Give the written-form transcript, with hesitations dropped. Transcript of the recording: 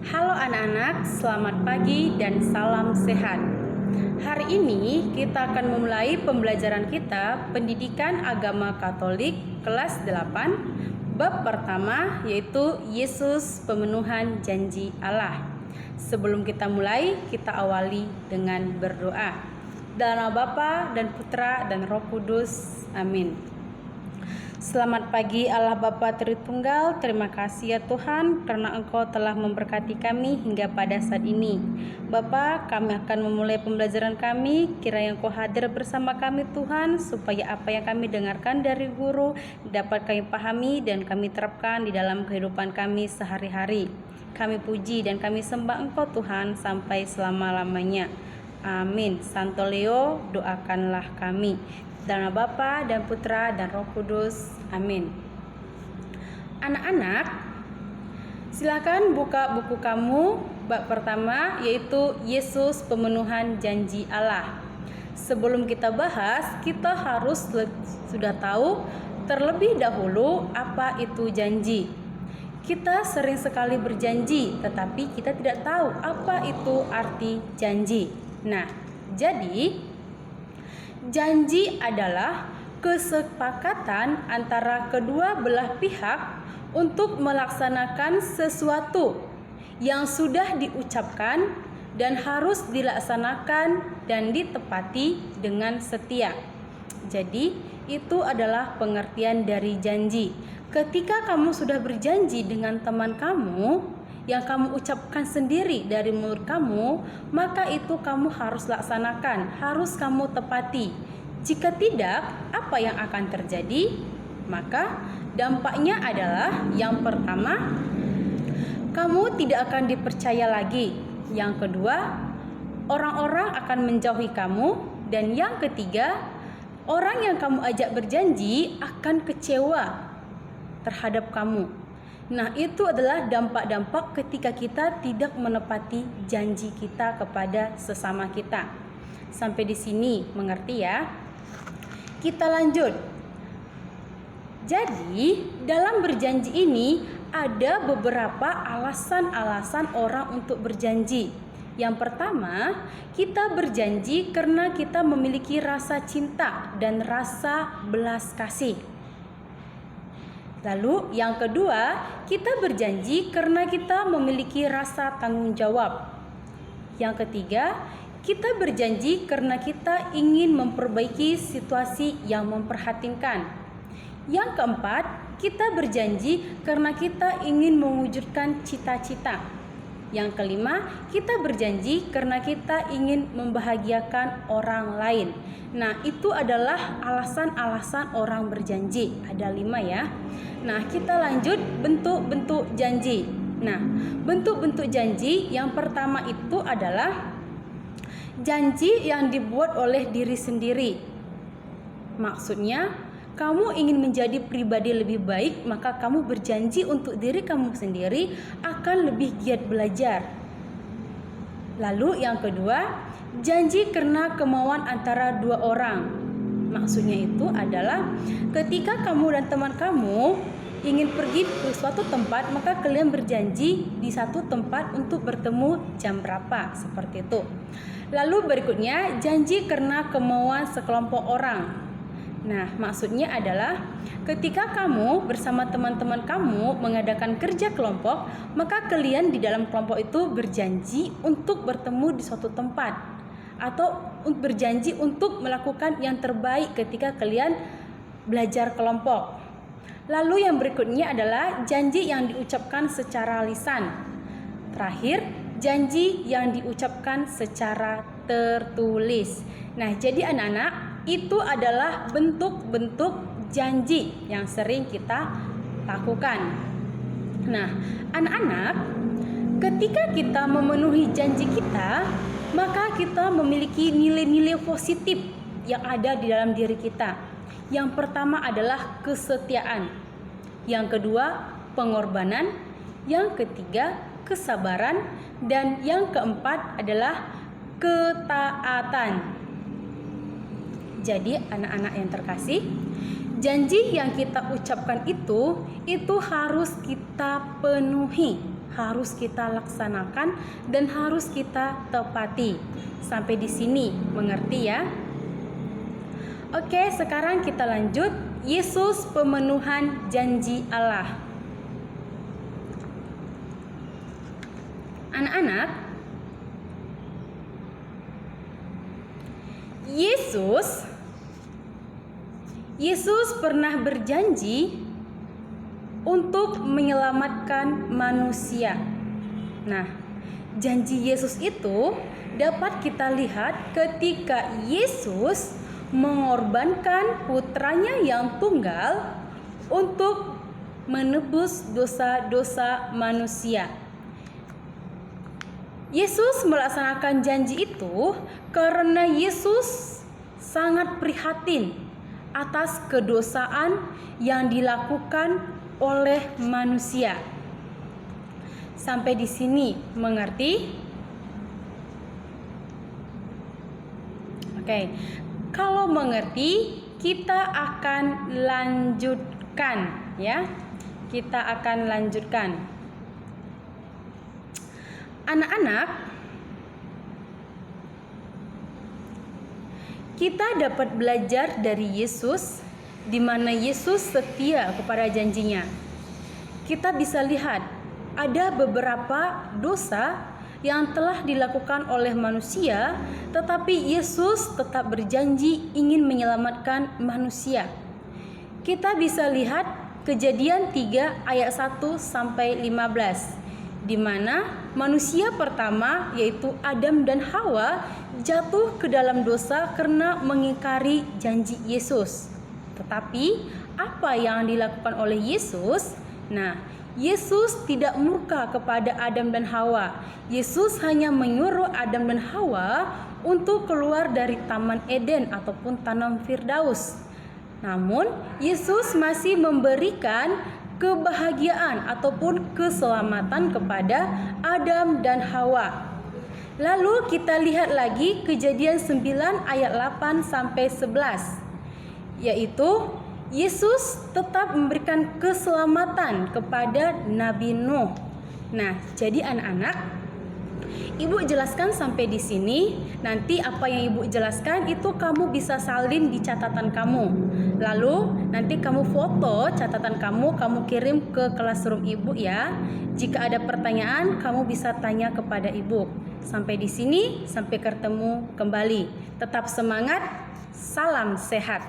Halo anak-anak, selamat pagi dan salam sehat. Hari ini kita akan memulai pembelajaran kita Pendidikan Agama Katolik kelas 8, bab pertama yaitu Yesus Pemenuhan Janji Allah. Sebelum kita mulai, kita awali dengan berdoa. Dalam nama Bapa dan Putra dan Roh Kudus. Amin. Selamat pagi Allah Bapa Tritunggal, terima kasih ya Tuhan karena Engkau telah memberkati kami hingga pada saat ini. Bapa, kami akan memulai pembelajaran kami, kiranya Engkau hadir bersama kami Tuhan, supaya apa yang kami dengarkan dari guru dapat kami pahami dan kami terapkan di dalam kehidupan kami sehari-hari. Kami puji dan kami sembah Engkau Tuhan sampai selama-lamanya. Amin. Santo Leo, doakanlah kami. Dalam nama Bapa dan Putra dan Roh Kudus. Amin. Anak-anak, silakan buka buku kamu bab pertama yaitu Yesus Pemenuhan Janji Allah. Sebelum kita bahas, kita harus sudah tahu terlebih dahulu apa itu janji. Kita sering sekali berjanji, tetapi kita tidak tahu apa itu arti janji. Nah, jadi janji adalah kesepakatan antara kedua belah pihak untuk melaksanakan sesuatu yang sudah diucapkan dan harus dilaksanakan dan ditepati dengan setia. Jadi, itu adalah pengertian dari janji. Ketika kamu sudah berjanji dengan teman kamu yang kamu ucapkan sendiri dari mulut kamu, maka itu kamu harus laksanakan, harus kamu tepati. Jika tidak, apa yang akan terjadi? Maka dampaknya adalah yang pertama, kamu tidak akan dipercaya lagi. Yang kedua, orang-orang akan menjauhi kamu. Dan yang ketiga, orang yang kamu ajak berjanji akan kecewa terhadap kamu. Nah, itu adalah dampak-dampak ketika kita tidak menepati janji kita kepada sesama kita. Sampai di sini mengerti ya? Kita lanjut. Jadi, dalam berjanji ini ada beberapa alasan-alasan orang untuk berjanji. Yang pertama, kita berjanji karena kita memiliki rasa cinta dan rasa belas kasih. Lalu yang kedua, kita berjanji karena kita memiliki rasa tanggung jawab. Yang ketiga, kita berjanji karena kita ingin memperbaiki situasi yang memprihatinkan. Yang keempat, kita berjanji karena kita ingin mewujudkan cita-cita. Yang kelima, kita berjanji karena kita ingin membahagiakan orang lain. Nah, itu adalah alasan-alasan orang berjanji. Ada 5 ya. Nah, kita lanjut bentuk-bentuk janji. Nah, bentuk-bentuk janji yang pertama itu adalah janji yang dibuat oleh diri sendiri. Maksudnya, kamu ingin menjadi pribadi lebih baik, maka kamu berjanji untuk diri kamu sendiri akan lebih giat belajar. Lalu yang kedua, janji karena kemauan antara dua orang. Maksudnya itu adalah ketika kamu dan teman kamu ingin pergi ke suatu tempat, maka kalian berjanji di satu tempat untuk bertemu jam berapa, seperti itu. Lalu berikutnya, janji karena kemauan sekelompok orang. Nah, maksudnya adalah ketika kamu bersama teman-teman kamu mengadakan kerja kelompok, maka kalian di dalam kelompok itu berjanji untuk bertemu di suatu tempat atau berjanji untuk melakukan yang terbaik ketika kalian belajar kelompok. Lalu yang berikutnya adalah janji yang diucapkan secara lisan. Terakhir, janji yang diucapkan secara tertulis. Nah, jadi anak-anak, itu adalah bentuk-bentuk janji yang sering kita lakukan. Nah, anak-anak, ketika kita memenuhi janji kita, maka kita memiliki nilai-nilai positif yang ada di dalam diri kita. Yang pertama adalah kesetiaan. Yang kedua, pengorbanan. Yang ketiga, kesabaran. Dan yang keempat adalah ketaatan. Jadi anak-anak yang terkasih, janji yang kita ucapkan itu harus kita penuhi, harus kita laksanakan dan harus kita tepati. Sampai di sini mengerti ya? Oke, sekarang kita lanjut. Yesus pemenuhan janji Allah. Anak-anak, Yesus pernah berjanji untuk menyelamatkan manusia. Nah, janji Yesus itu dapat kita lihat ketika Yesus mengorbankan putranya yang tunggal untuk menebus dosa-dosa manusia. Yesus melaksanakan janji itu karena Yesus sangat prihatin atas kedosaan yang dilakukan oleh manusia. Sampai di sini mengerti? Oke, kalau mengerti kita akan lanjutkan ya. Kita akan lanjutkan. Anak-anak, kita dapat belajar dari Yesus di mana Yesus setia kepada janjinya. Kita bisa lihat ada beberapa dosa yang telah dilakukan oleh manusia, tetapi Yesus tetap berjanji ingin menyelamatkan manusia. Kita bisa lihat Kejadian 3 ayat 1 sampai 15. Di mana manusia pertama yaitu Adam dan Hawa jatuh ke dalam dosa karena mengingkari janji Yesus. Tetapi apa yang dilakukan oleh Yesus? Nah, Yesus tidak murka kepada Adam dan Hawa. Yesus hanya menyuruh Adam dan Hawa untuk keluar dari Taman Eden ataupun Taman Firdaus. Namun, Yesus masih memberikan kebahagiaan ataupun keselamatan kepada Adam dan Hawa. Lalu kita lihat lagi Kejadian 9 ayat 8 sampai 11. Yaitu Yesus tetap memberikan keselamatan kepada Nabi Nuh. Nah, jadi anak-anak, Ibu jelaskan sampai di sini. Nanti apa yang Ibu jelaskan itu kamu bisa salin di catatan kamu. Lalu nanti kamu foto catatan kamu kirim ke classroom Ibu ya. Jika ada pertanyaan, kamu bisa tanya kepada Ibu. Sampai di sini, sampai ketemu kembali. Tetap semangat, salam sehat.